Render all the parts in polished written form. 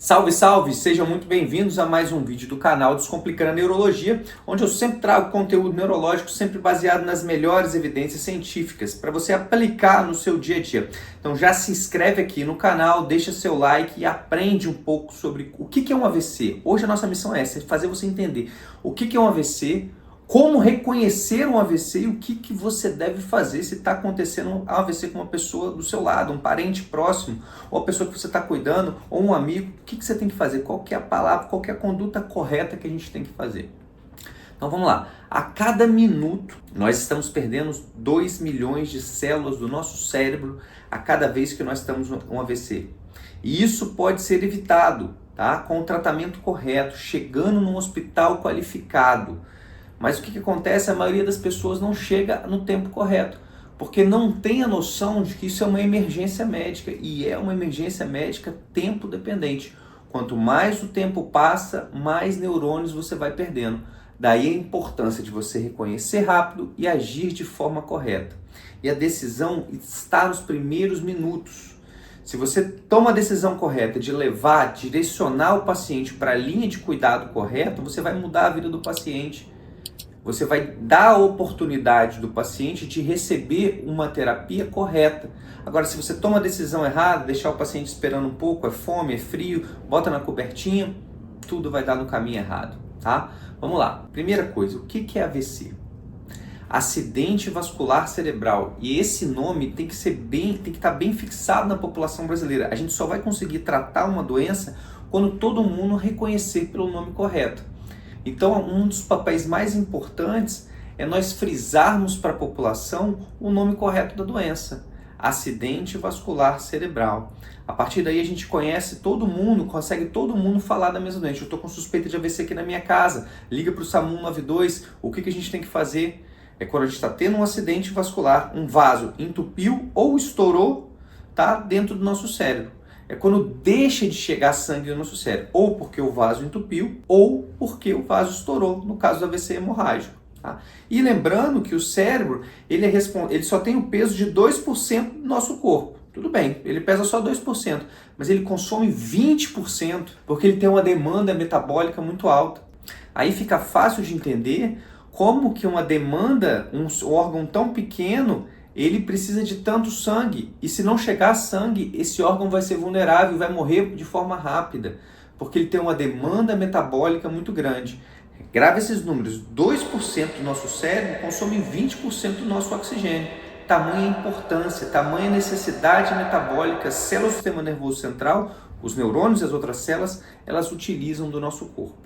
Salve, salve! Sejam muito bem-vindos a mais um vídeo do canal Descomplicando a Neurologia, onde eu sempre trago conteúdo neurológico sempre baseado nas melhores evidências científicas para você aplicar no seu dia a dia. Então já se inscreve aqui no canal, deixa seu like e aprende um pouco sobre o que é um AVC. Hoje a nossa missão é essa, é fazer você entender o que é um AVC, como reconhecer um AVC e o que você deve fazer se está acontecendo um AVC com uma pessoa do seu lado, um parente próximo, ou a pessoa que você está cuidando, ou um amigo. O que você tem que fazer? Qual que é a palavra, qual que é a conduta correta que a gente tem que fazer? Então vamos lá. A cada minuto nós estamos perdendo 2 milhões de células do nosso cérebro a cada vez que nós estamos um AVC. E isso pode ser evitado, tá? Com o tratamento correto, chegando num hospital qualificado. Mas o que acontece? A maioria das pessoas não chega no tempo correto, porque não tem a noção de que isso é uma emergência médica, e é uma emergência médica tempo dependente. Quanto mais o tempo passa, mais neurônios você vai perdendo. Daí a importância de você reconhecer rápido e agir de forma correta. E a decisão está nos primeiros minutos. Se você toma a decisão correta de levar, direcionar o paciente para a linha de cuidado correta, você vai mudar a vida do paciente. Você vai dar a oportunidade do paciente de receber uma terapia correta. Agora, se você toma a decisão errada, deixar o paciente esperando um pouco, é fome, é frio, bota na cobertinha, tudo vai dar no caminho errado, tá? Vamos lá. Primeira coisa, o que é AVC? Acidente vascular cerebral. E esse nome tem que estar bem fixado na população brasileira. A gente só vai conseguir tratar uma doença quando todo mundo reconhecer pelo nome correto. Então, um dos papéis mais importantes é nós frisarmos para a população o nome correto da doença: acidente vascular cerebral. A partir daí a gente conhece todo mundo, consegue todo mundo falar da mesma doença. Eu estou com suspeita de AVC aqui na minha casa, liga para o SAMU 192, o que a gente tem que fazer? É quando a gente está tendo um acidente vascular, um vaso entupiu ou estourou, tá, dentro do nosso cérebro. É quando deixa de chegar sangue no nosso cérebro, ou porque o vaso entupiu, ou porque o vaso estourou, no caso do AVC hemorrágico. Tá? E lembrando que o cérebro, ele só tem o peso de 2% do nosso corpo. Tudo bem, ele pesa só 2%, mas ele consome 20%, porque ele tem uma demanda metabólica muito alta. Aí fica fácil de entender como que uma demanda, um órgão tão pequeno, ele precisa de tanto sangue, e se não chegar sangue, esse órgão vai ser vulnerável e vai morrer de forma rápida, porque ele tem uma demanda metabólica muito grande. Grave esses números: 2% do nosso cérebro consome 20% do nosso oxigênio. Tamanha importância, tamanha necessidade metabólica, células do sistema nervoso central, os neurônios e as outras células, elas utilizam do nosso corpo.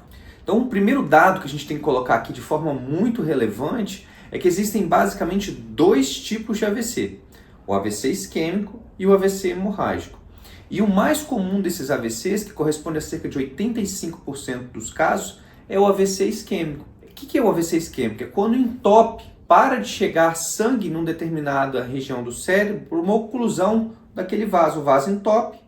Então, o primeiro dado que a gente tem que colocar aqui de forma muito relevante é que existem basicamente dois tipos de AVC: o AVC isquêmico e o AVC hemorrágico. E o mais comum desses AVCs, que corresponde a cerca de 85% dos casos, é o AVC isquêmico. O que é o AVC isquêmico? É quando entope, para de chegar sangue em uma determinada região do cérebro por uma oclusão daquele vaso. O vaso entope,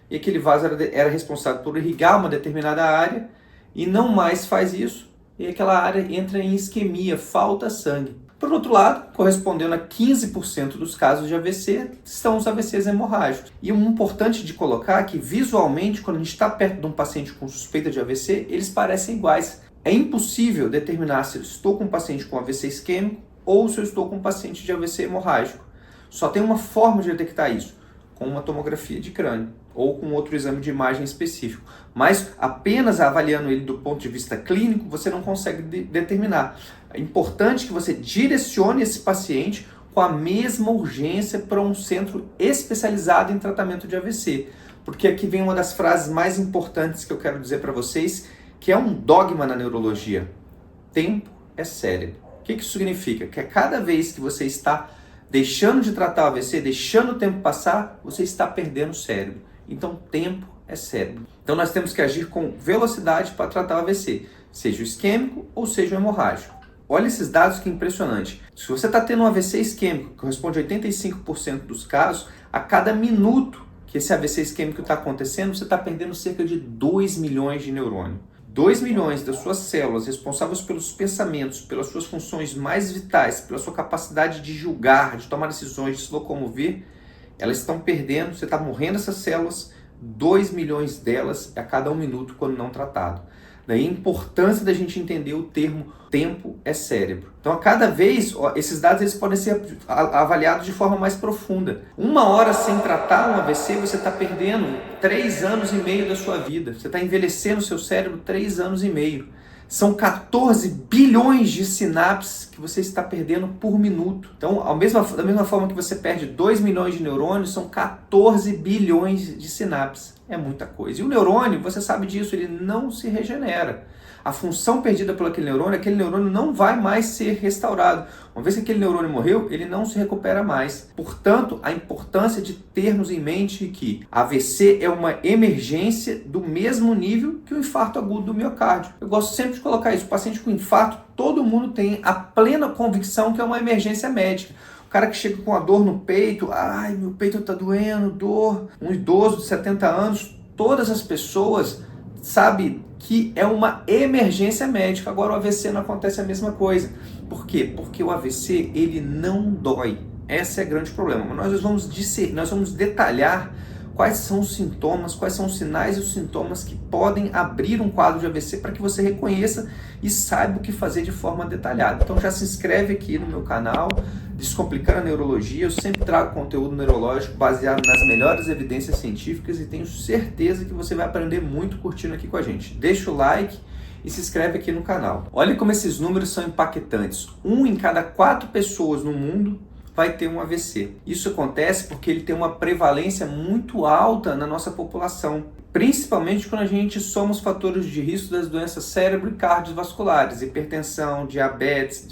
e aquele vaso era responsável por irrigar uma determinada área, e não mais faz isso, e aquela área entra em isquemia, falta sangue. Por outro lado, correspondendo a 15% dos casos de AVC, estão os AVCs hemorrágicos. E o importante de colocar é que, visualmente, quando a gente está perto de um paciente com suspeita de AVC, eles parecem iguais. É impossível determinar se eu estou com um paciente com AVC isquêmico ou se eu estou com um paciente de AVC hemorrágico. Só tem uma forma de detectar isso: com uma tomografia de crânio ou com outro exame de imagem específico. Mas apenas avaliando ele do ponto de vista clínico, você não consegue determinar. É importante que você direcione esse paciente com a mesma urgência para um centro especializado em tratamento de AVC. Porque aqui vem uma das frases mais importantes que eu quero dizer para vocês, que é um dogma na neurologia: tempo é cérebro. O que isso significa? Que a cada vez que você está deixando de tratar o AVC, deixando o tempo passar, você está perdendo o cérebro. Então, tempo é cérebro. Então, nós temos que agir com velocidade para tratar o AVC, seja o isquêmico ou seja o hemorrágico. Olha esses dados, que impressionante. Se você está tendo um AVC isquêmico, que corresponde a 85% dos casos, a cada minuto que esse AVC isquêmico está acontecendo, você está perdendo cerca de 2 milhões de neurônios. 2 milhões das suas células responsáveis pelos pensamentos, pelas suas funções mais vitais, pela sua capacidade de julgar, de tomar decisões, de se locomover, elas estão perdendo, você está morrendo essas células. 2 milhões delas a cada 1 minuto quando não tratado. Daí a importância da gente entender o termo tempo é cérebro. Então, a cada vez, esses dados eles podem ser avaliados de forma mais profunda. 1 hora sem tratar um AVC, você está perdendo 3 anos e meio da sua vida. Você está envelhecendo o seu cérebro 3 anos e meio. São 14 bilhões de sinapses que você está perdendo por minuto. Então, da mesma forma que você perde 2 milhões de neurônios, são 14 bilhões de sinapses. É muita coisa. E o neurônio, você sabe disso, ele não se regenera. A função perdida por aquele neurônio não vai mais ser restaurado. Uma vez que aquele neurônio morreu, ele não se recupera mais. Portanto, a importância de termos em mente que AVC é uma emergência do mesmo nível que o infarto agudo do miocárdio. Eu gosto sempre de colocar isso. O paciente com infarto, todo mundo tem a plena convicção que é uma emergência médica. O cara que chega com a dor no peito, ai, meu peito está doendo, dor. Um idoso de 70 anos, todas as pessoas sabem que é uma emergência médica. Agora o AVC não acontece a mesma coisa. Por quê? Porque o AVC ele não dói. Esse é o grande problema. Mas nós vamos detalhar quais são os sintomas, quais são os sinais e os sintomas que podem abrir um quadro de AVC para que você reconheça e saiba o que fazer de forma detalhada. Então já se inscreve aqui no meu canal, Descomplicando a Neurologia. Eu sempre trago conteúdo neurológico baseado nas melhores evidências científicas e tenho certeza que você vai aprender muito curtindo aqui com a gente. Deixa o like e se inscreve aqui no canal. Olha como esses números são impactantes. 1 em cada 4 pessoas no mundo vai ter um AVC. Isso acontece porque ele tem uma prevalência muito alta na nossa população, principalmente quando a gente soma os fatores de risco das doenças cérebro e cardiovasculares, hipertensão, diabetes,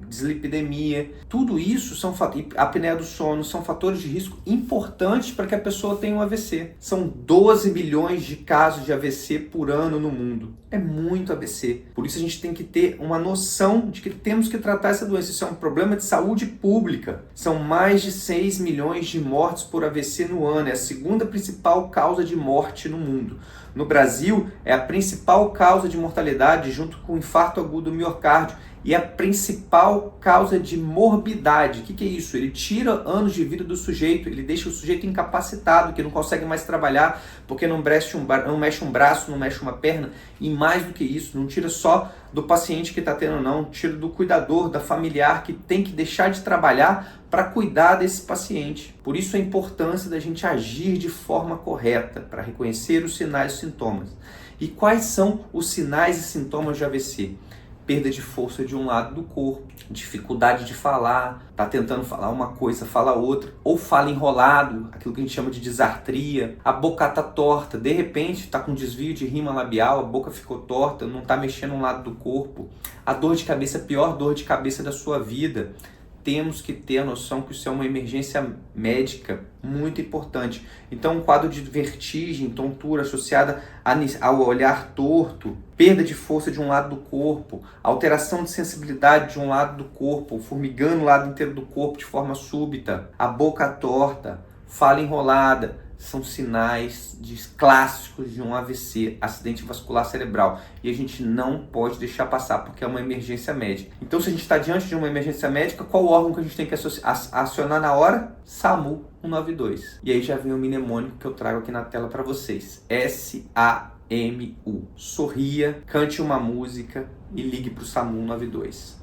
dislipidemia. Tudo isso são apneia do sono, são fatores de risco importantes para que a pessoa tenha um AVC. São 12 milhões de casos de AVC por ano no mundo. É muito AVC. Por isso a gente tem que ter uma noção de que temos que tratar essa doença. Isso é um problema de saúde pública. São mais de 6 milhões de mortes por AVC no ano. É a segunda principal causa de morte no mundo. No Brasil, é a principal causa de mortalidade junto com o infarto agudo do miocárdio e a principal causa de morbidade. O que é isso? Ele tira anos de vida do sujeito, ele deixa o sujeito incapacitado, que não consegue mais trabalhar porque não mexe um braço, não mexe uma perna. E mais do que isso, não tira só do paciente que está tendo, não, tira do cuidador, da familiar que tem que deixar de trabalhar para cuidar desse paciente. Por isso a importância da gente agir de forma correta, para reconhecer os sinais e sintomas. E quais são os sinais e sintomas de AVC? Perda de força de um lado do corpo, dificuldade de falar, tá tentando falar uma coisa, fala outra, ou fala enrolado, aquilo que a gente chama de disartria, a boca tá torta, de repente tá com desvio de rima labial, a boca ficou torta, não tá mexendo um lado do corpo, a dor de cabeça, a pior dor de cabeça da sua vida. Temos que ter a noção que isso é uma emergência médica muito importante. Então, um quadro de vertigem, tontura associada ao olhar torto, perda de força de um lado do corpo, alteração de sensibilidade de um lado do corpo, formigando o lado inteiro do corpo de forma súbita, a boca torta, fala enrolada, são sinais clássicos de um AVC, acidente vascular cerebral. E a gente não pode deixar passar, porque é uma emergência médica. Então, se a gente está diante de uma emergência médica, qual órgão que a gente tem que acionar na hora? SAMU 192. E aí já vem o mnemônico que eu trago aqui na tela para vocês. SAMU. Sorria, cante uma música e ligue para o SAMU 192.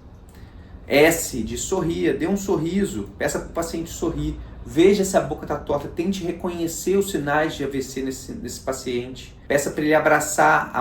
S de sorria, dê um sorriso, peça para o paciente sorrir. Veja se a boca está torta, tente reconhecer os sinais de AVC nesse paciente. Peça para ele abraçar,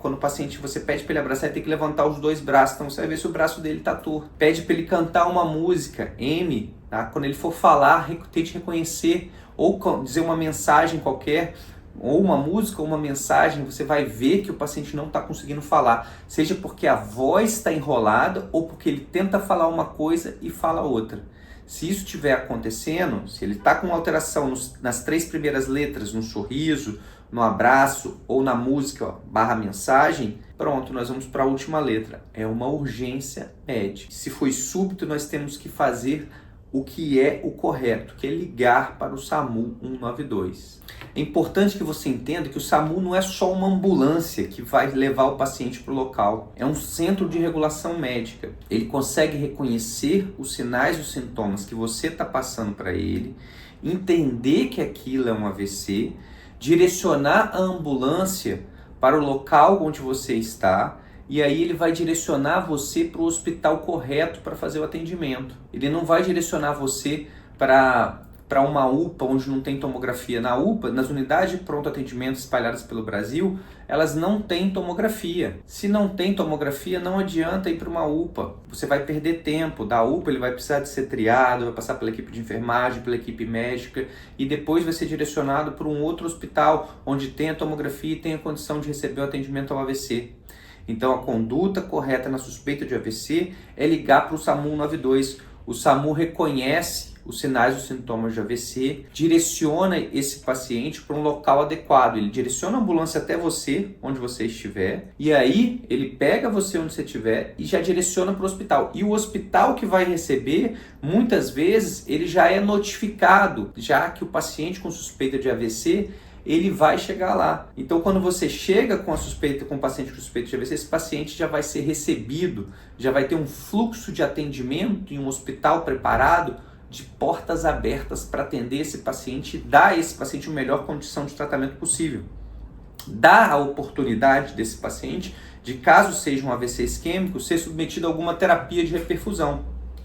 quando o paciente, você pede para ele abraçar, ele tem que levantar os 2 braços, então você vai ver se o braço dele está torto. Pede para ele cantar uma música, M, tá? Quando ele for falar, tente reconhecer, ou dizer uma mensagem qualquer, ou uma música ou uma mensagem, você vai ver que o paciente não está conseguindo falar, seja porque a voz está enrolada ou porque ele tenta falar uma coisa e fala outra. Se isso estiver acontecendo, se ele está com alteração nas 3 primeiras letras, no sorriso, no abraço ou na música, /mensagem, pronto, nós vamos para a última letra. É uma urgência médica. Se foi súbito, nós temos que fazer o que é o correto, que é ligar para o SAMU 192. É importante que você entenda que o SAMU não é só uma ambulância que vai levar o paciente para o local. É um centro de regulação médica. Ele consegue reconhecer os sinais e os sintomas que você está passando para ele, entender que aquilo é um AVC, direcionar a ambulância para o local onde você está, e aí ele vai direcionar você para o hospital correto para fazer o atendimento. Ele não vai direcionar você para uma UPA onde não tem tomografia. Na UPA, nas unidades de pronto atendimento espalhadas pelo Brasil, elas não têm tomografia. Se não tem tomografia, não adianta ir para uma UPA. Você vai perder tempo. Da UPA ele vai precisar de ser triado, vai passar pela equipe de enfermagem, pela equipe médica e depois vai ser direcionado para um outro hospital onde tem a tomografia e tem a condição de receber o atendimento ao AVC. Então a conduta correta na suspeita de AVC é ligar para o SAMU 192. O SAMU reconhece os sinais e sintomas de AVC, direciona esse paciente para um local adequado. Ele direciona a ambulância até você, onde você estiver, e aí ele pega você onde você estiver e já direciona para o hospital. E o hospital que vai receber, muitas vezes, ele já é notificado, já que o paciente com suspeita de AVC, ele vai chegar lá. Então, quando você chega com o paciente com suspeita de AVC, esse paciente já vai ser recebido, já vai ter um fluxo de atendimento em um hospital preparado, de portas abertas para atender esse paciente e dar a esse paciente a melhor condição de tratamento possível. Dá a oportunidade desse paciente de, caso seja um AVC isquêmico, ser submetido a alguma terapia de reperfusão.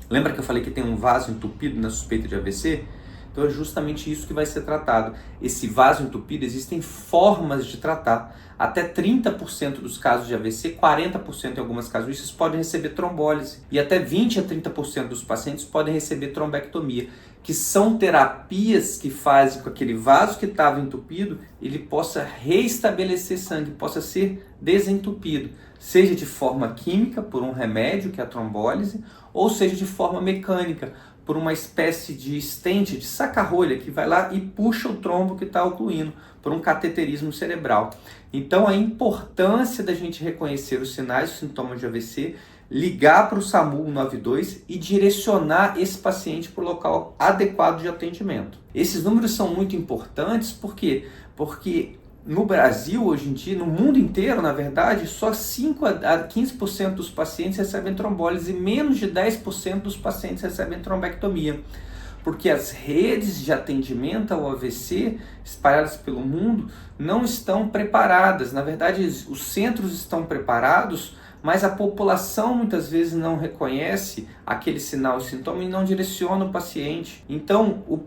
Lembra que eu falei que tem um vaso entupido na suspeita de AVC? Então é justamente isso que vai ser tratado. Esse vaso entupido, existem formas de tratar. Até 30% dos casos de AVC, 40% em algumas casuísticas, podem receber trombólise. E até 20 a 30% dos pacientes podem receber trombectomia, que são terapias que fazem com que aquele vaso que estava entupido, ele possa reestabelecer sangue, possa ser desentupido. Seja de forma química, por um remédio, que é a trombólise, ou seja de forma mecânica, por uma espécie de estente, de saca-rolha, que vai lá e puxa o trombo que está ocluindo, por um cateterismo cerebral. Então a importância da gente reconhecer os sinais e sintomas de AVC, ligar para o SAMU 192 e direcionar esse paciente para o local adequado de atendimento. Esses números são muito importantes, por quê? Porque no Brasil, hoje em dia, no mundo inteiro, na verdade, só 5 a 15% dos pacientes recebem trombólise e menos de 10% dos pacientes recebem trombectomia. Porque as redes de atendimento ao AVC espalhadas pelo mundo não estão preparadas. Na verdade, os centros estão preparados, mas a população muitas vezes não reconhece aquele sinal e sintoma e não direciona o paciente. Então, os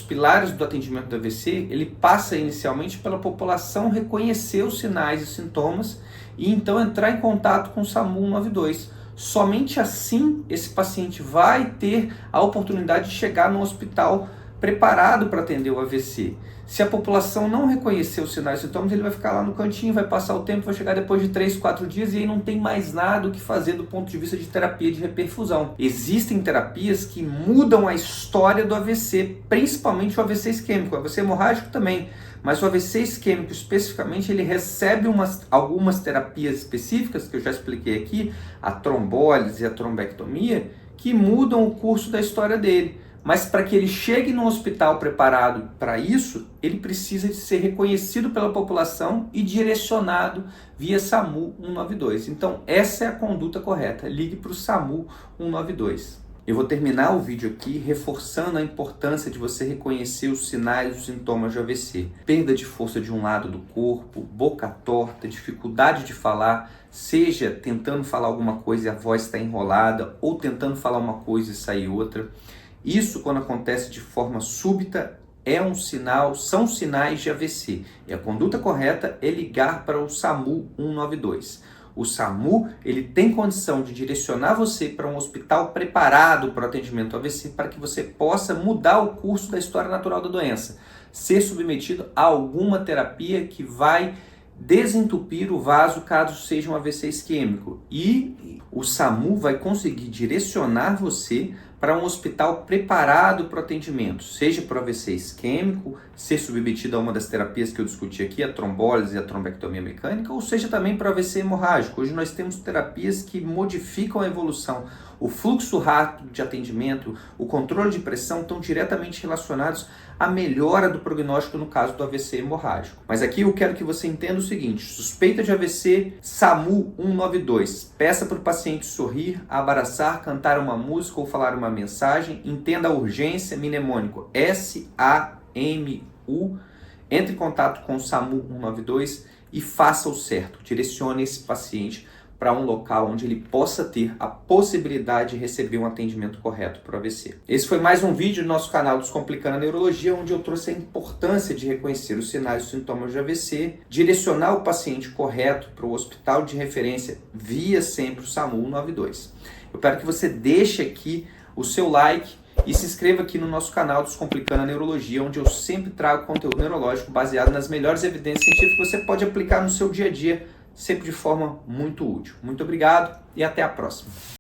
pilares do atendimento do AVC, ele passa inicialmente pela população reconhecer os sinais e sintomas e então entrar em contato com o SAMU 192. Somente assim esse paciente vai ter a oportunidade de chegar no hospital preparado para atender o AVC. Se a população não reconhecer os sinais e sintomas, ele vai ficar lá no cantinho, vai passar o tempo, vai chegar depois de 3, 4 dias e aí não tem mais nada o que fazer do ponto de vista de terapia de reperfusão. Existem terapias que mudam a história do AVC, principalmente o AVC isquêmico, o AVC hemorrágico também. Mas o AVC isquêmico especificamente, ele recebe algumas terapias específicas, que eu já expliquei aqui, a trombólise e a trombectomia, que mudam o curso da história dele. Mas para que ele chegue no hospital preparado para isso, ele precisa de ser reconhecido pela população e direcionado via SAMU 192. Então essa é a conduta correta, ligue para o SAMU 192. Eu vou terminar o vídeo aqui reforçando a importância de você reconhecer os sinais e os sintomas de AVC. Perda de força de um lado do corpo, boca torta, dificuldade de falar, seja tentando falar alguma coisa e a voz está enrolada, ou tentando falar uma coisa e sair outra. Isso, quando acontece de forma súbita, são sinais de AVC. E a conduta correta é ligar para o SAMU 192. O SAMU, ele tem condição de direcionar você para um hospital preparado para o atendimento AVC, para que você possa mudar o curso da história natural da doença, ser submetido a alguma terapia que vai desentupir o vaso caso seja um AVC isquêmico. E o SAMU vai conseguir direcionar você para um hospital preparado para o atendimento, seja para o AVC isquêmico, ser submetido a uma das terapias que eu discuti aqui, a trombólise e a trombectomia mecânica, ou seja também para o AVC hemorrágico. Hoje nós temos terapias que modificam a evolução. O fluxo rápido de atendimento, o controle de pressão estão diretamente relacionados à melhora do prognóstico no caso do AVC hemorrágico. Mas aqui eu quero que você entenda o seguinte: suspeita de AVC, SAMU 192. Peça para o paciente sorrir, abraçar, cantar uma música ou falar uma mensagem. Entenda a urgência, mnemônico SAMU entre em contato com o SAMU 192 e faça o certo. Direcione esse paciente para um local onde ele possa ter a possibilidade de receber um atendimento correto para o AVC. Esse foi mais um vídeo do nosso canal Descomplicando a Neurologia, onde eu trouxe a importância de reconhecer os sinais e sintomas de AVC, direcionar o paciente correto para o hospital de referência via sempre o SAMU 192. Eu espero que você deixe aqui o seu like e se inscreva aqui no nosso canal Descomplicando a Neurologia, onde eu sempre trago conteúdo neurológico baseado nas melhores evidências científicas que você pode aplicar no seu dia a dia, sempre de forma muito útil. Muito obrigado e até a próxima.